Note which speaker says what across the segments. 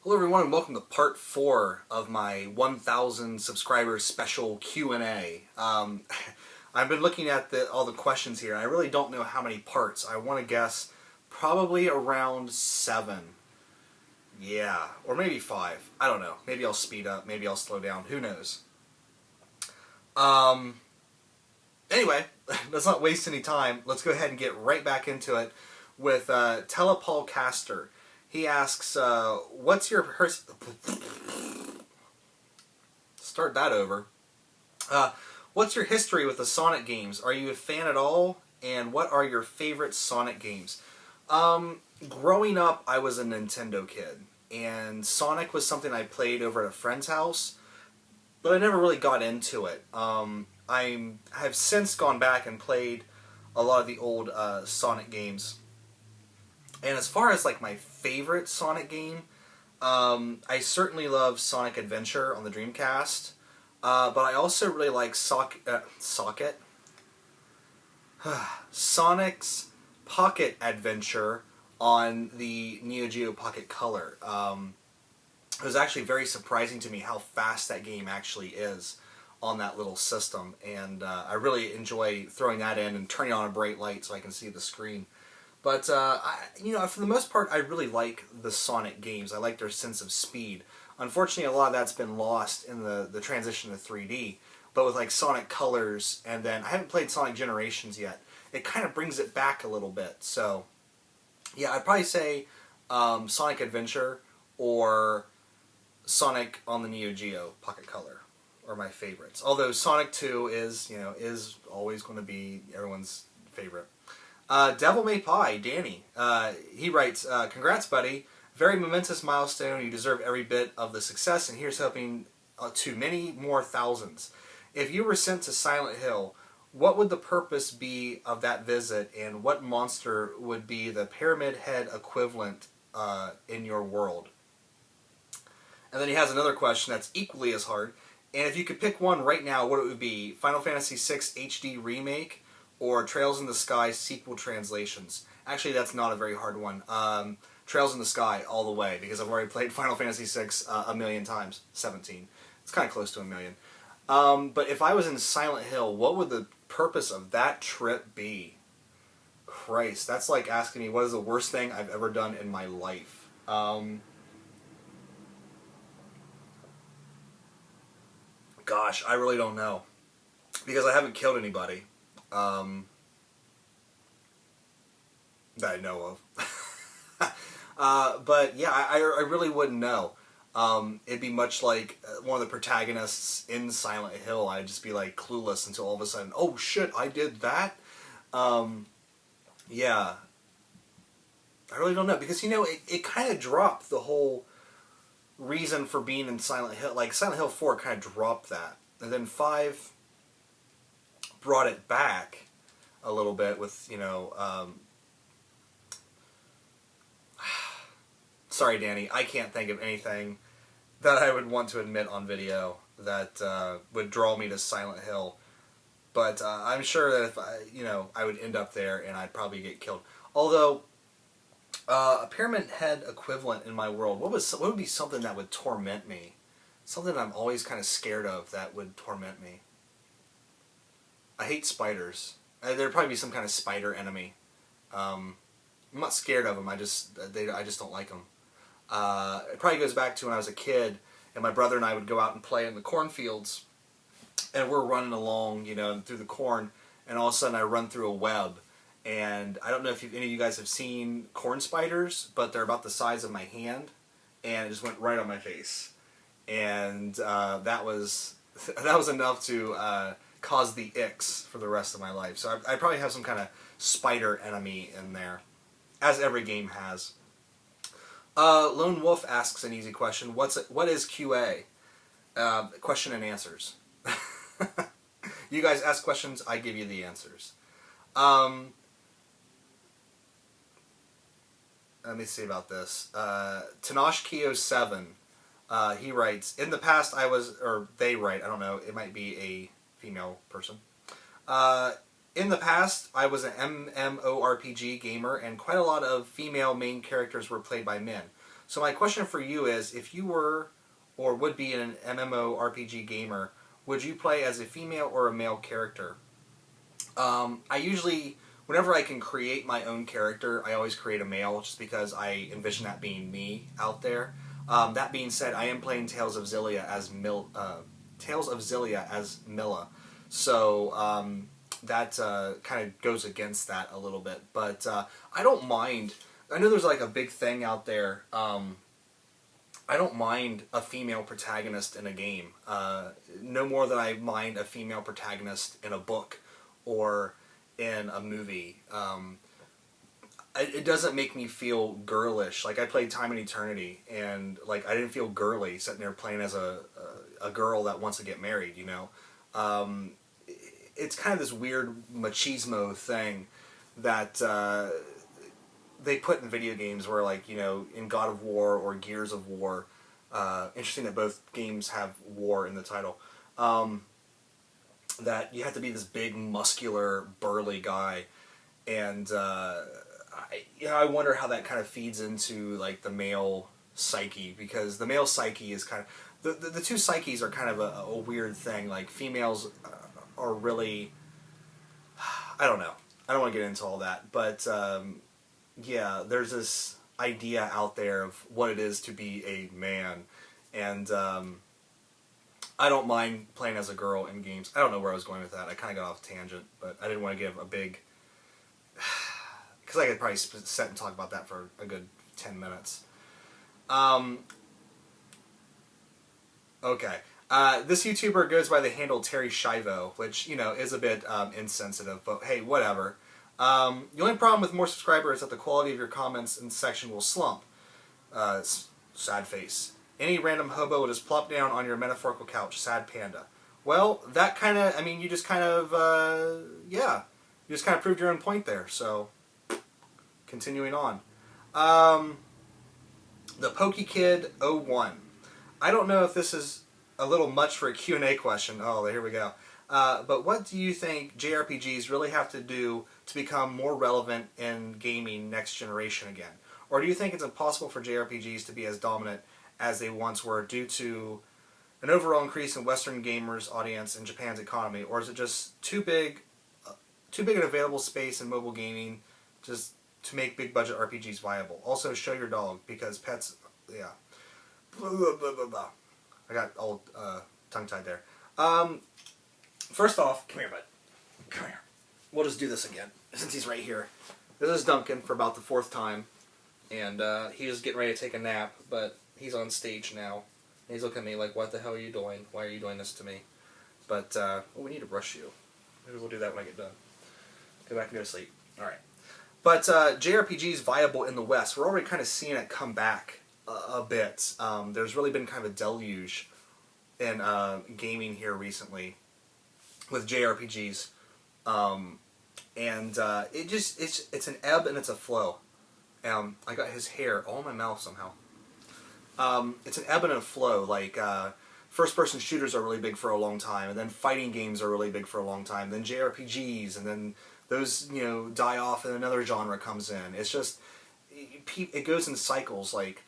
Speaker 1: Hello everyone and welcome to part 4 of my 1,000 subscribers special Q&A. I've been looking at all the questions here and I really don't know how many parts. I want to guess probably around 7. Yeah, or maybe 5. I don't know. Maybe I'll speed up, maybe I'll slow down. Who knows? Anyway, let's not waste any time. Let's go ahead and get right back into it with Telepol Caster. He asks, what's your... Start that over. What's your history with the Sonic games? Are you a fan at all? And what are your favorite Sonic games? Growing up, I was a Nintendo kid. And Sonic was something I played over at a friend's house. But I never really got into it. I have since gone back and played a lot of the old Sonic games. And as far as like my favorite Sonic game, I certainly love Sonic Adventure on the Dreamcast, but I also really like Sonic's Pocket Adventure on the Neo Geo Pocket Color. It was actually very surprising to me how fast that game actually is on that little system, and I really enjoy throwing that in and turning on a bright light so I can see the screen. But, for the most part, I really like the Sonic games. I like their sense of speed. Unfortunately, a lot of that's been lost in the transition to 3D. But with, like, Sonic Colors, and then I haven't played Sonic Generations yet, it kind of brings it back a little bit. So, yeah, I'd probably say Sonic Adventure or Sonic on the Neo Geo Pocket Color are my favorites. Although Sonic 2 is always going to be everyone's favorite. Devil May Pie, Danny, he writes, congrats buddy, very momentous milestone, you deserve every bit of the success, and here's hoping to many more thousands. If you were sent to Silent Hill, what would the purpose be of that visit, and what monster would be the Pyramid Head equivalent in your world? And then he has another question that's equally as hard, and if you could pick one right now, what it would be, Final Fantasy VI HD Remake, or Trails in the Sky sequel translations. Actually, that's not a very hard one. Trails in the Sky all the way, because I've already played Final Fantasy VI a million times. 17. It's kind of close to a million. But if I was in Silent Hill, what would the purpose of that trip be? Christ, that's like asking me what is the worst thing I've ever done in my life. Gosh, I really don't know. Because I haven't killed anybody. That I know of. But yeah, I really wouldn't know. It'd be much like one of the protagonists in Silent Hill. I'd just be like clueless until all of a sudden, oh shit, I did that? Yeah. I really don't know. Because, it kind of dropped the whole reason for being in Silent Hill. Like, Silent Hill 4 kind of dropped that. And then 5... brought it back a little bit with, sorry, Danny, I can't think of anything that I would want to admit on video that would draw me to Silent Hill. But I'm sure that if I would end up there and I'd probably get killed. Although, a Pyramid Head equivalent in my world, what would be something that would torment me? Something I'm always kind of scared of that would torment me. I hate spiders. There'd probably be some kind of spider enemy. I'm not scared of them. I just don't like them. It probably goes back to when I was a kid, and my brother and I would go out and play in the cornfields, and we're running along, through the corn, and all of a sudden I run through a web, and I don't know if any of you guys have seen corn spiders, but they're about the size of my hand, and it just went right on my face, and that was enough to cause the icks for the rest of my life. So I probably have some kind of spider enemy in there, as every game has. Lone Wolf asks an easy question. What is QA? Question and answers. You guys ask questions, I give you the answers. Let me see about this. Tanosh Keo 7, he writes, in the past I was, or they write, I don't know, it might be a female person. In the past, I was an MMORPG gamer, and quite a lot of female main characters were played by men. So my question for you is, if you were or would be an MMORPG gamer, would you play as a female or a male character? I usually, whenever I can create my own character, I always create a male, just because I envision that being me out there. That being said, I am playing Tales of Xillia as Milla, so that kind of goes against that a little bit. But I don't mind. I know there's like a big thing out there. I don't mind a female protagonist in a game. No more than I mind a female protagonist in a book or in a movie. It doesn't make me feel girlish. Like, I played Time and Eternity, and like, I didn't feel girly sitting there playing as a girl that wants to get married, you know? It's kind of this weird machismo thing that they put in video games where, like, you know, in God of War or Gears of War, interesting that both games have war in the title, that you have to be this big, muscular, burly guy, and I wonder how that kind of feeds into, like, the male psyche, because the male psyche is kind of, the two psyches are kind of a weird thing. Like, females are really, I don't know, I don't want to get into all that, but yeah, there's this idea out there of what it is to be a man, and I don't mind playing as a girl in games. I don't know where I was going with that. I kind of got off tangent, but I didn't want to give a big, because I could probably sit and talk about that for a good 10 minutes. Okay. This YouTuber goes by the handle Terry Shivo, which, you know, is a bit insensitive, but hey, whatever. The only problem with more subscribers is that the quality of your comments in the section will slump. Sad face. Any random hobo will just plop down on your metaphorical couch. Sad panda. Well, that kind of, I mean, you just kind of, yeah. You just kind of proved your own point there, so continuing on. The PokeKid01. I don't know if this is a little much for a Q&A question. Oh, here we go. But what do you think JRPGs really have to do to become more relevant in gaming next generation again? Or do you think it's impossible for JRPGs to be as dominant as they once were due to an overall increase in Western gamers' audience in Japan's economy? Or is it just too big an available space in mobile gaming just to make big budget RPGs viable? Also, show your dog, because pets, yeah. Blah, blah, blah, blah, blah. I got all tongue-tied there. First off, come here, bud. Come here. We'll just do this again, since he's right here. This is Duncan for about the 4th time, and he was getting ready to take a nap, but he's on stage now. And he's looking at me like, what the hell are you doing? Why are you doing this to me? But, we need to brush you. Maybe we'll do that when I get done. Go back and go to sleep. Alright. But JRPGs viable in the West. We're already kind of seeing it come back a bit. There's really been kind of a deluge in gaming here recently with JRPGs, and it's an ebb and it's a flow. I got his hair all in my mouth somehow. It's an ebb and a flow. Like, first-person shooters are really big for a long time, and then fighting games are really big for a long time, then JRPGs, and then those, you know, die off and another genre comes in. It's just, it goes in cycles. Like,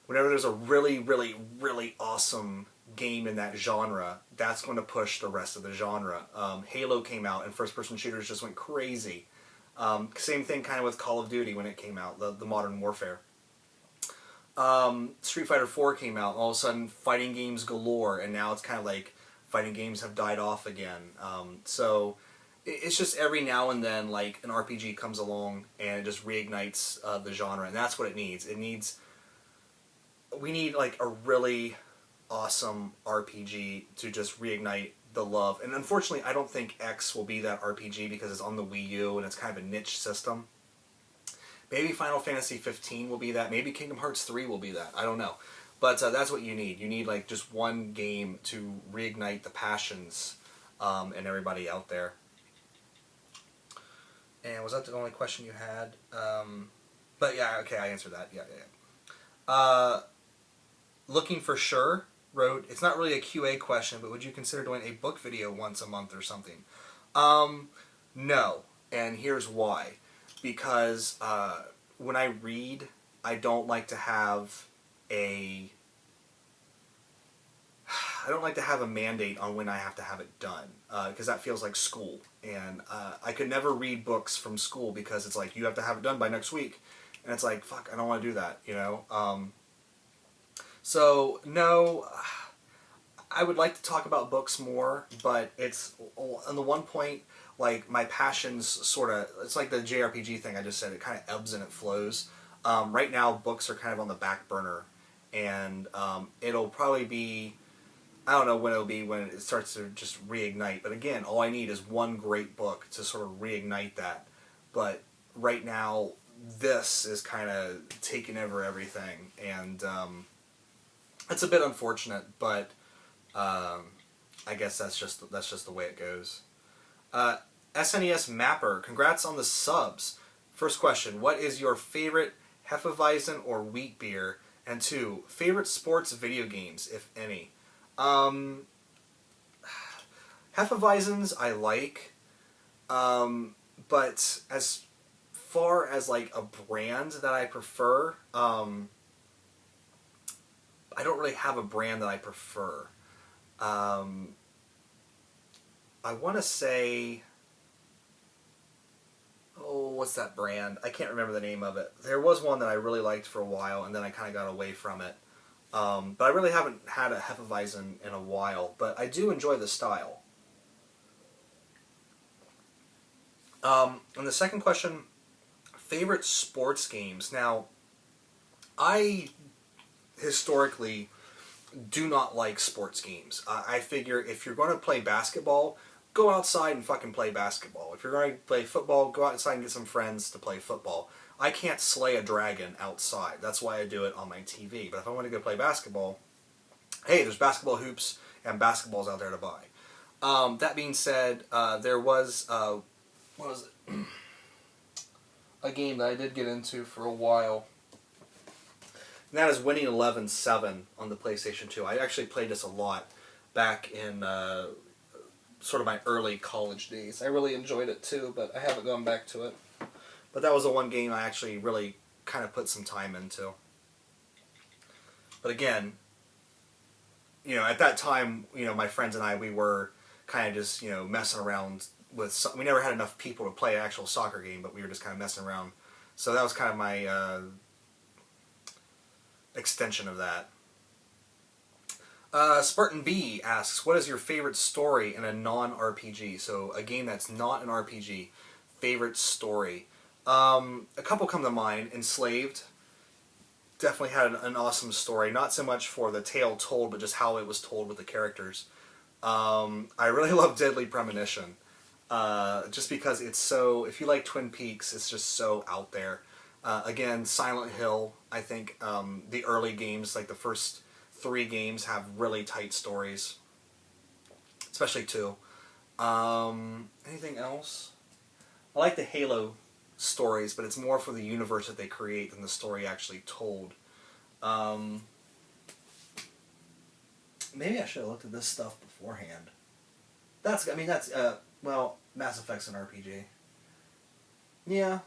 Speaker 1: whenever there's a really, really, really awesome game in that genre, that's going to push the rest of the genre. Halo came out and first-person shooters just went crazy. Same thing kind of with Call of Duty when it came out, the Modern Warfare. Street Fighter 4 came out, and all of a sudden fighting games galore, and now it's kind of like fighting games have died off again. So it's just every now and then, like, an RPG comes along and it just reignites the genre, and that's what it needs. We need, like, a really awesome RPG to just reignite the love. And unfortunately, I don't think X will be that RPG because it's on the Wii U and it's kind of a niche system. Maybe Final Fantasy 15 will be that. Maybe Kingdom Hearts 3 will be that. I don't know. But that's what you need. You need, like, just one game to reignite the passions in everybody out there. And was that the only question you had? But yeah, okay, I answered that. Yeah. Looking for Sure wrote, it's not really a QA question, but would you consider doing a book video once a month or something? No, and here's why. Because when I read, I don't like to have a mandate on when I have to have it done, because that feels like school, and I could never read books from school because it's like, you have to have it done by next week, and it's like, fuck, I don't want to do that, you know. So no, I would like to talk about books more, but it's on the one point, like, my passions sort of, it's like the JRPG thing I just said, it kind of ebbs and it flows. Right now, books are kind of on the back burner, and it'll probably be, I don't know when it'll be when it starts to just reignite. But again, all I need is one great book to sort of reignite that. But right now, this is kind of taking over everything, and it's a bit unfortunate. But I guess that's just the way it goes. SNES Mapper, congrats on the subs. First question: what is your favorite Hefeweizen or wheat beer? And 2, favorite sports video games, if any. Hefeweizens I like, but as far as like a brand that I prefer, I don't really have a brand that I prefer. I want to say, oh, what's that brand? I can't remember the name of it. There was one that I really liked for a while, and then I kind of got away from it. But I really haven't had a Hefeweizen in a while, but I do enjoy the style. And the second question, favorite sports games. Now, I historically do not like sports games. I figure if you're going to play basketball, go outside and fucking play basketball. If you're going to play football, go outside and get some friends to play football. I can't slay a dragon outside. That's why I do it on my TV. But if I want to go play basketball, hey, there's basketball hoops and basketballs out there to buy. That being said, there was, what was it? A game that I did get into for a while. And that is Winning 11-7 on the PlayStation 2. I actually played this a lot back in sort of my early college days. I really enjoyed it too, but I haven't gone back to it. But that was the one game I actually really kind of put some time into. But again, you know, at that time, you know, my friends and I, we were kind of just, you know, messing around with, we never had enough people to play an actual soccer game, but we were just kind of messing around. So that was kind of my extension of that. Spartan B asks, what is your favorite story in a non-RPG? So a game that's not an RPG. Favorite story. A couple come to mind. Enslaved. Definitely had an awesome story. Not so much for the tale told, but just how it was told with the characters. I really love Deadly Premonition. Just because it's so, if you like Twin Peaks, it's just so out there. Again, Silent Hill, I think the early games, like the first 3 games, have really tight stories. Especially 2. Anything else? I like the Halo stories, but it's more for the universe that they create than the story actually told. Maybe I should have looked at this stuff beforehand. That's, I mean, that's, well, Mass Effect's an RPG. Yeah.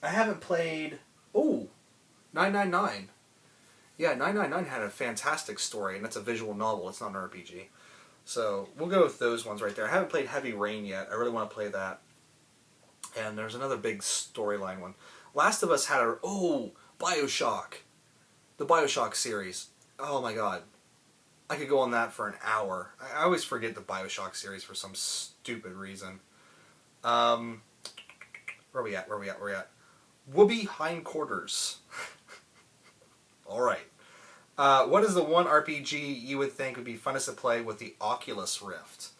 Speaker 1: I haven't played, oh, 999. Yeah, 999 had a fantastic story, and it's a visual novel, it's not an RPG. So, we'll go with those ones right there. I haven't played Heavy Rain yet, I really want to play that. And there's another big storyline one. Last of Us had a... Oh! Bioshock! The Bioshock series. Oh my god. I could go on that for an hour. I always forget the Bioshock series for some stupid reason. Where are we at? Whoopee Hindquarters. Alright. What is the one RPG you would think would be funnest to play with the Oculus Rift?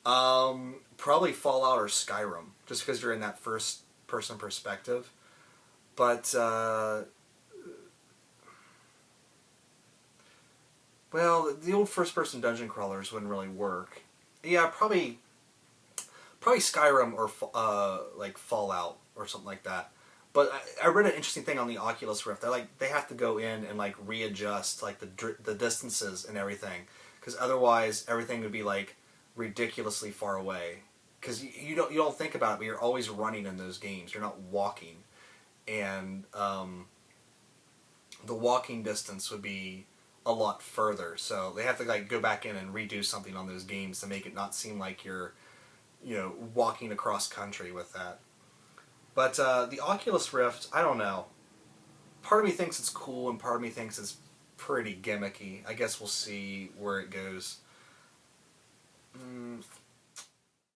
Speaker 1: Probably Fallout or Skyrim, just because you're in that first-person perspective. But, well, the old first-person dungeon crawlers wouldn't really work. Yeah, probably Skyrim or, like, Fallout or something like that. But I read an interesting thing on the Oculus Rift. They have to go in and, like, readjust, like, the distances and everything. Because otherwise, everything would be, like, ridiculously far away, because you don't think about it, but you're always running in those games. You're not walking, and the walking distance would be a lot further. So they have to like go back in and redo something on those games to make it not seem like you're, walking across country with that. But the Oculus Rift, I don't know. Part of me thinks it's cool, and part of me thinks it's pretty gimmicky. I guess we'll see where it goes.